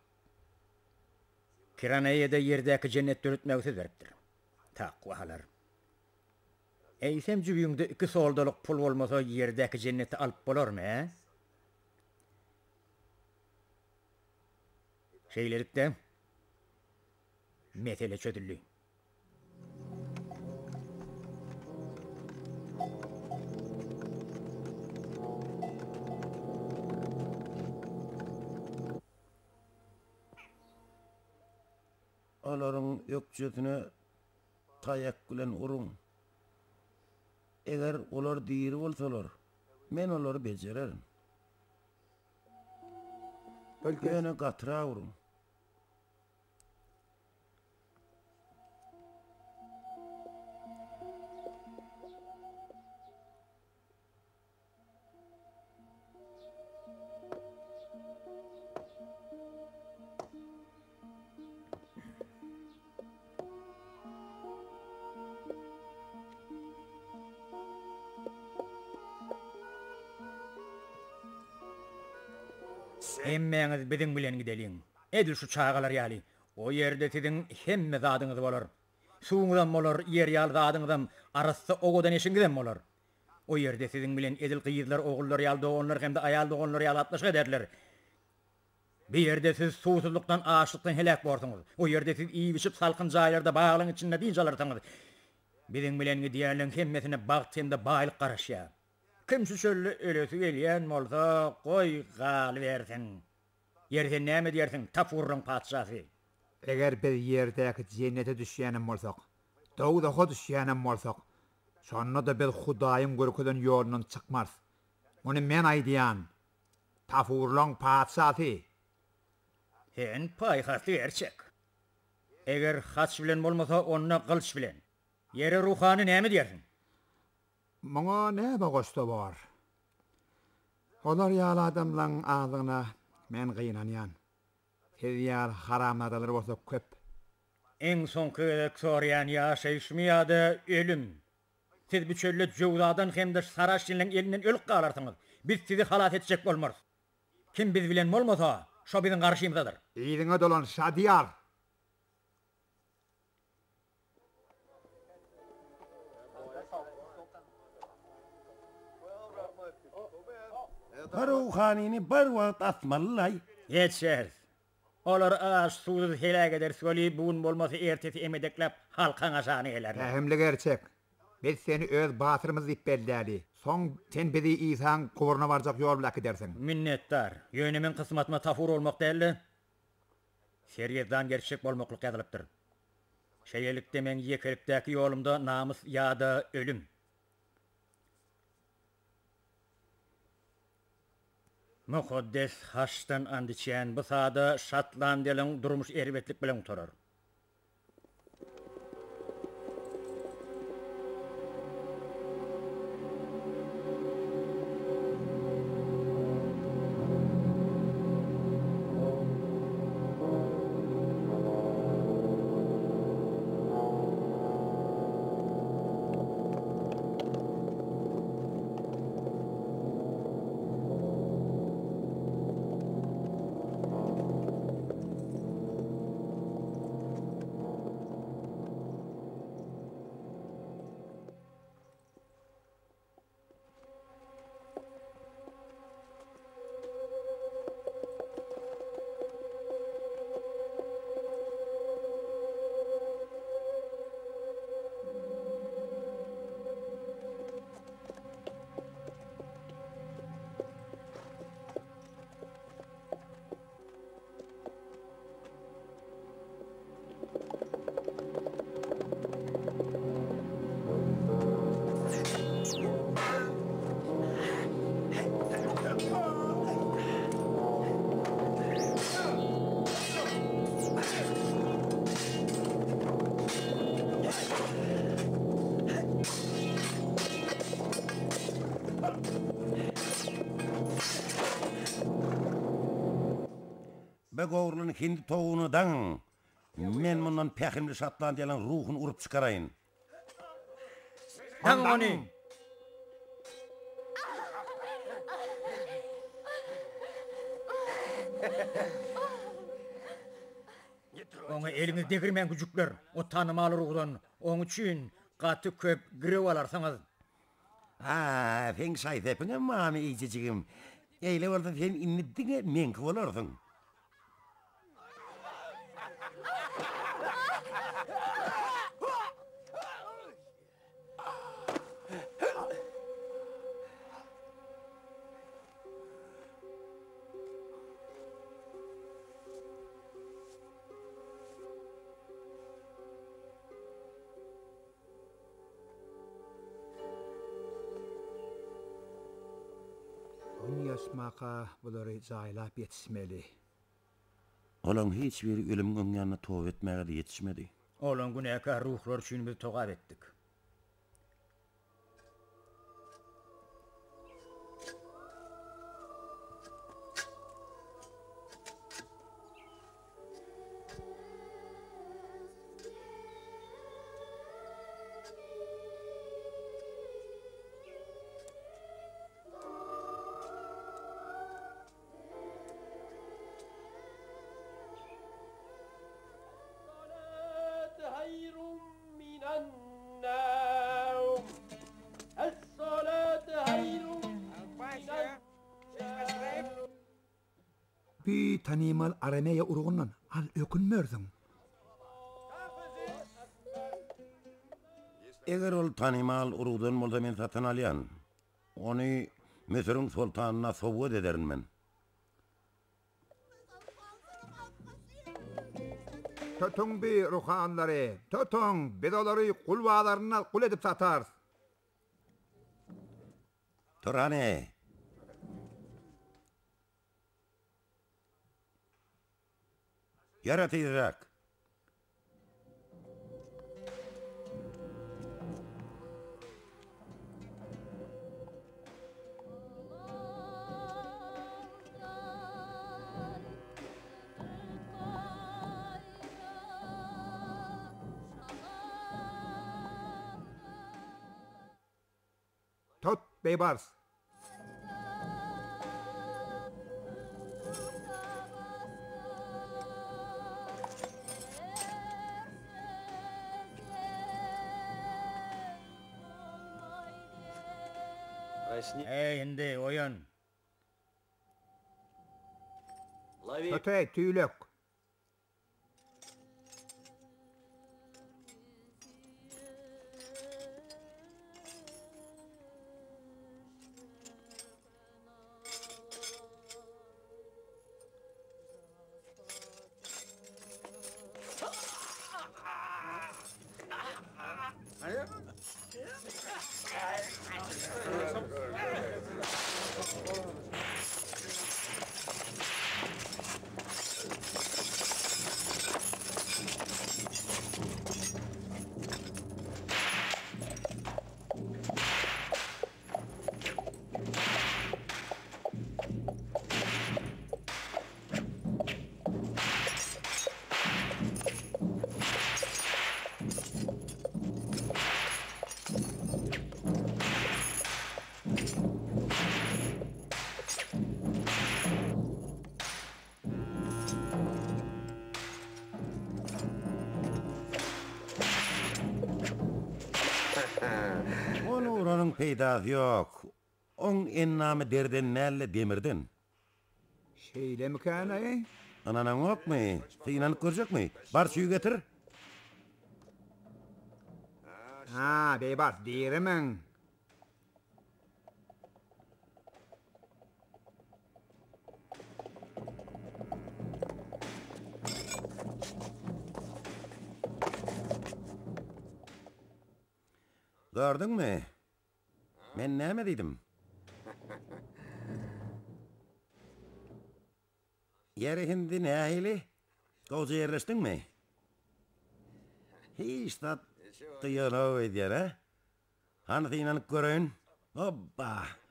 Kiranayada yerdäki cennet döretmegi beripdir. Takwalar. Eýsem jübüňde 2 soldalyk pul bolmasa yerdäki cenneti alyp bolarmy? Şeylerikde mesele çödüldü. olaryň ökçesine tayak bilen urun. Eger olar diri bolsalar, men olary bejererim. Ýöne gatyra urun. Hemmeňiz biziň bilen gideliň. Edil şu çağalar ýaly. O ýerde siziň hemme zadyňyz bolar. Suwuňdan bolar, ýer ýaly zadyňyzam arasy ogodan eşiňizem bolar. O ýerde siziň bilen edil gyýyzlar, ogullar ýaly dogonlar hem de aýal dogonlar ýaly atlaşyk ederler. Bir ýerde siz suwsuzlukdan, açlykdan helak bolsaňyz, o ýerde siz iýip içip salkyn jaýlarda baglaň içinde dinjalarsaňyz, biziň bilen gidiýärleň hemmesine bagt hem de baýlyk garaşýar. Kim şu şöyle ölesi gelýän bolsa, goý gal bersin. Ýerden näme diýersiň? Tapurryň patşasy. Eger biz ýerdäki jennete düşýänem bolsak, dowda düşýänem bolsak, şonda da biz Hudaýyň görkeden ýolundan çykmaz. Muny men aýdýan. Tapurlyň patşasy. Hen paýhasy erçek. Eger haç bilen bolmasa, onna gylç bilen. Ýere ruhany näme diýersiň? Maňa näme goşdy bar? Olar ýaly adamlaryň azyna men gynanýan. Hediýar haramadalar bolsa köp. Eň soňky sorýan ýaşaýşmy ýa-da ölüm. Siz bu çölle jowdadan hem de Saraşynyň elinden ölüp galarsyňyz. Biz sizi halat etjek bolmaz. Kim biz bilen bolmasa, şo biziň garşymyzdadyr. Ýylyňa dolan Şadiyar. Ruhanyny bir wagt atmaly. Ýetşer. Olar aş suwsuz helak eder, söli bugün bolmasa ertesi emedeklep halkaň aşagyny geler. Ähimli gerçek. Biz seni öz batyrymyz diýip bellädi. Soň sen bizi İsaň kuburuna barjak ýol bilen gidersiň. Minnetdar. Ýönemin kysmatyma tafur bolmak däldi. Serýetdan gerçek bolmaklyk ýazylypdyr. Şeýelikde men ýekelikdäki ýolumda namys ýa-da ölüm. Mukaddes haçtan andiçen bu sada Şotlandiýalyň durmuş erbetlik bilen oturar. Begowrlyň hindi togunydan men mundan pähimli Şotlandiýalyň ruhuny urup çykaraýyn. Daň ony. Oňa eliňiz degirmen güjükler, o tanymaly ruhdan, oň üçin gaty köp girip alarsaňyz. Feng şaýdepine many ýejigim. Eýle bolsa sen innidiňe men bolarsyň. Ýasmaqa bulary jaýlap ýetişmeli. Olan hiç bir ölüm öňňärine tow etmäge de ýetişmedi. Olan günäkär ruhlar üçin biz togap etdik. خير من النوم الصلاة خير Bir tanimal arameya urgundan al ökünmördün. Eger ol tanimal urugdan bolsa men satan alýan. Ony Mesir'in sultanyna sowgat ederim men. Tötüň bir ruhanlary, tötüň bedolary kulwalaryna kul edip satar. Turane. Yaratyrak. Tot beybars. Indi oyan. Töte tüylök. Onu uranyň peýdasy ýok. Oň ennamy derden näle demirden. Şeýle mükanaý? Ananan okmy? Synan görjekmi? Bar suyu getir. Ha, beybars diýerimin. Gördüňmi? Men näme diýdim? Yeri hindi nähili? Gozy yerleşdiňmi? Hiç dat ýynaw edýär, ha? Hany synan görün. Hoppa!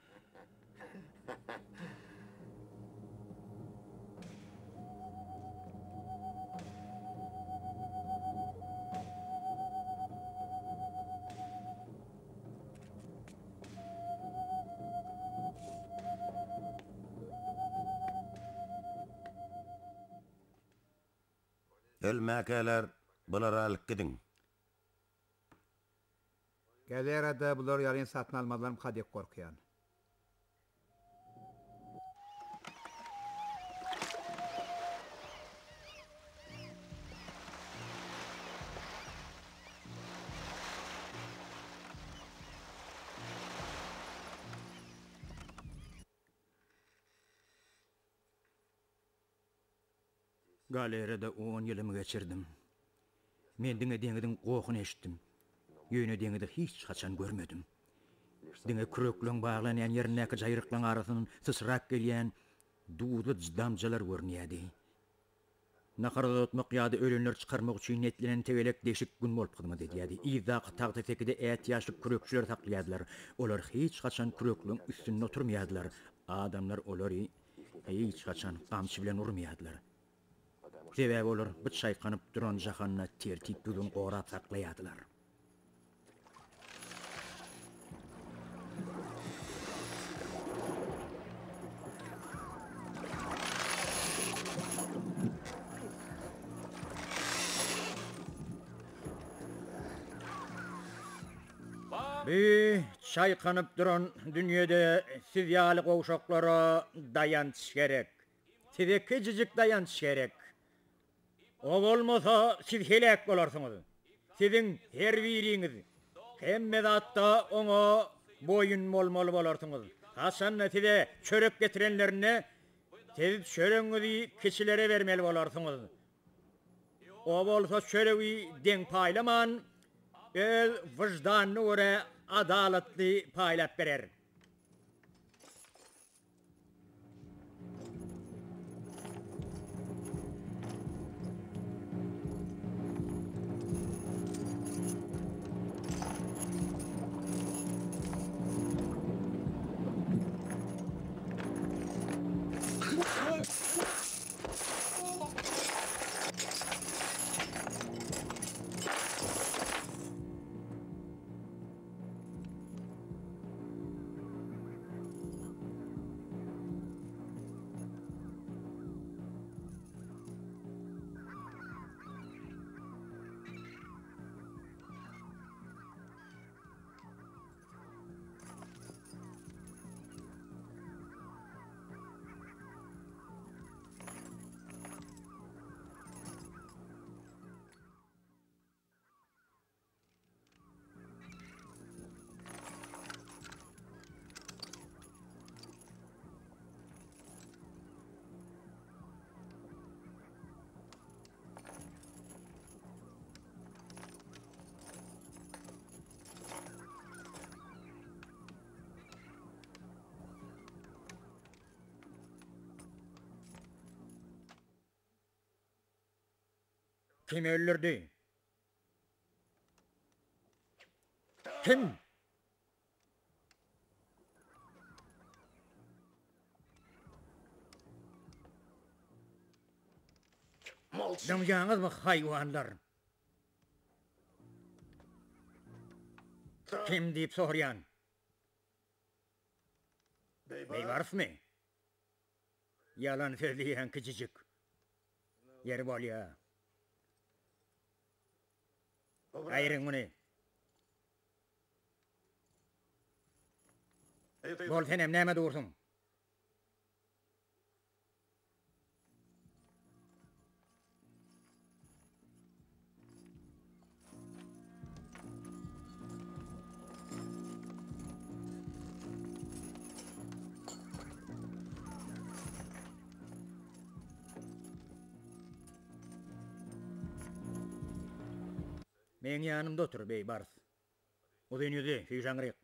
Ölmäkeler bular alyp gidiň. Galerada bular ýalyn satyn almadan kadek gorkýan. Galerada 10 ýylymy geçirdim. Men diňe deňidiň gokuny eşitdim. Ýöne deňidi hiç haçan görmedim. Diňe küreklen baglanyan ýerindäki jaýryklaň arasyndan sysrak gelýän duýdy damjalar görnýärdi. Nakarat otmak ýa-da ölenler çykarmak üçin netlenen tegelek deşik gün bolup gydyma diýdi. Ýa-da tagda tekide et ýaşly kürekçiler taklaýardylar. Olar hiç gaçan kürekleň üstünde oturmaýardylar. Adamlar olary hiç gaçan gamçy bilen urmaýardylar. Sebäbi olar bu çaýkanyp duran jahanyna tertip düzün gorap saklaýardylar. Çaýkanyp duran dünýede siz ýaly gowşaklara dayanç gerek. Size kejijik dayanç gerek. O bolmasa siz helak bolarsyňyz. Sizin her biriňiz hemme zatda oňa boyun bolmaly bolarsyňyz. Haşanna size çörek getirenlerine siz çöreňizi kişilere bermeli bolarsyňyz. O bolsa çöregi deň paýlaman, el vicdanny göre adalatly paýlap berer. Kim öldürdü? Kim? Damjağınız mı hayvanlar? Kim deyip soryan? Beybarf mı? Yalan söyleyen küçücük. Yer bol ya. Ayrın bunu. Bol senem näme dursun? Men yanımda otur bey Barf. O dönüyordu, Füjangrik.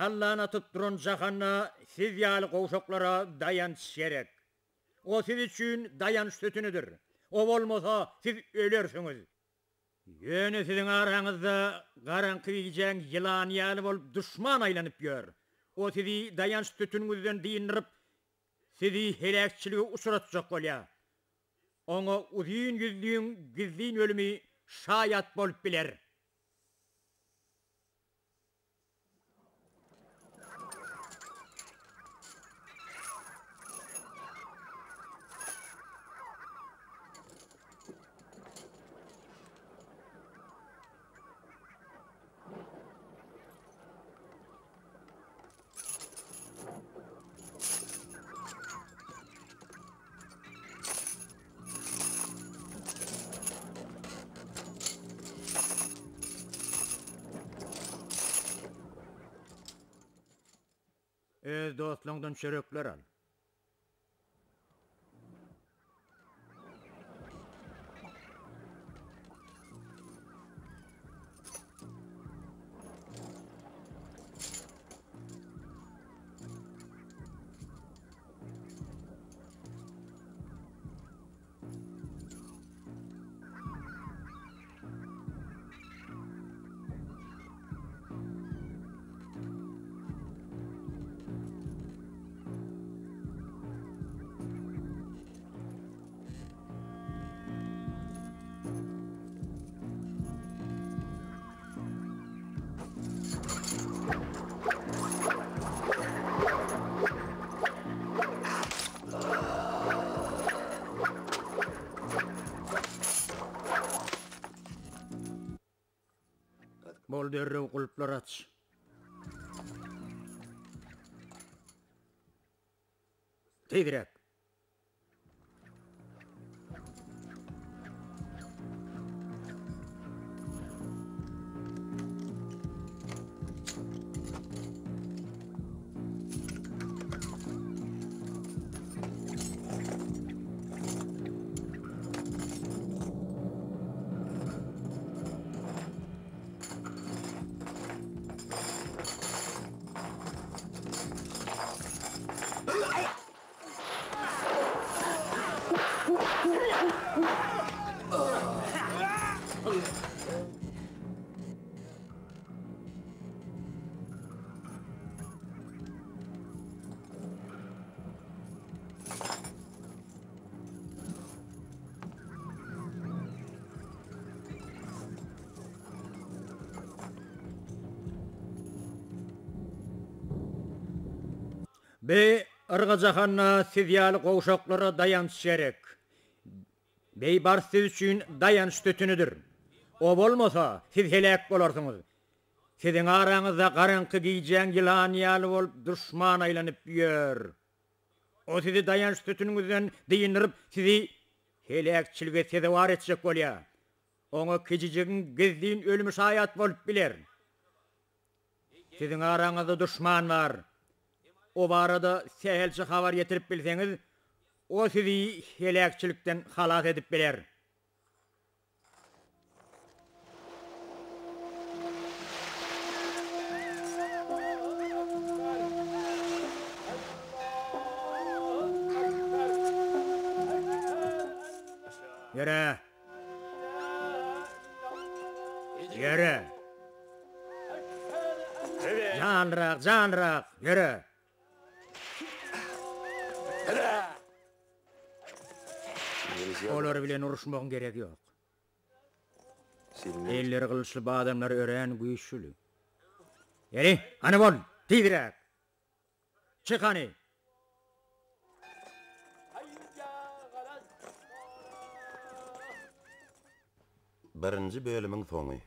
Allah'ın atıp durun jahanna siz ýaly gowşaklara dayanç gerek. O siz üçün dayanış sötünüdür. O bolmasa siz ölersiniz. Yöne sizin aranızda garankı giyeceğin yılan yalı bolup düşman aylanıp gör. O sizi dayanış sötünüzden diyinirip sizi helakçiliğe usuratacak bolya. Ona uzun yüzlüğün gizliğin ölümü şayat bolup biler. Öz dostlarından çörekler al. Bol derrew kulplar aç. Tezirek. Be ırgacahanna sizyalı qoğuşaklara dayanış gerek. Bey bar siz üçün dayanış tötünüdür. O bolmasa siz helak bolarsınız. Sizin aranızda garankı giyeceğin yılan yalı bolup düşman aylanıp yer. O sizi dayanış tötünüzden diyinirip sizi helakçılığa size var etecek bolya. Onu kicicigin gizliğin ölümü şayat bolup biler. Sizin aranızda düşman var. O barada sehelçi havar getirip bilseniz, o sizi helakçılıktan halat edip biler. Yere. Yere. Canrak, yere. Olar bilen uruşmağın gerek yok. Elleri kılıçlı adamlar ören güýçlü. Yeri, hani bol, tidirek. Çık hani. Birinci bölümün sonu.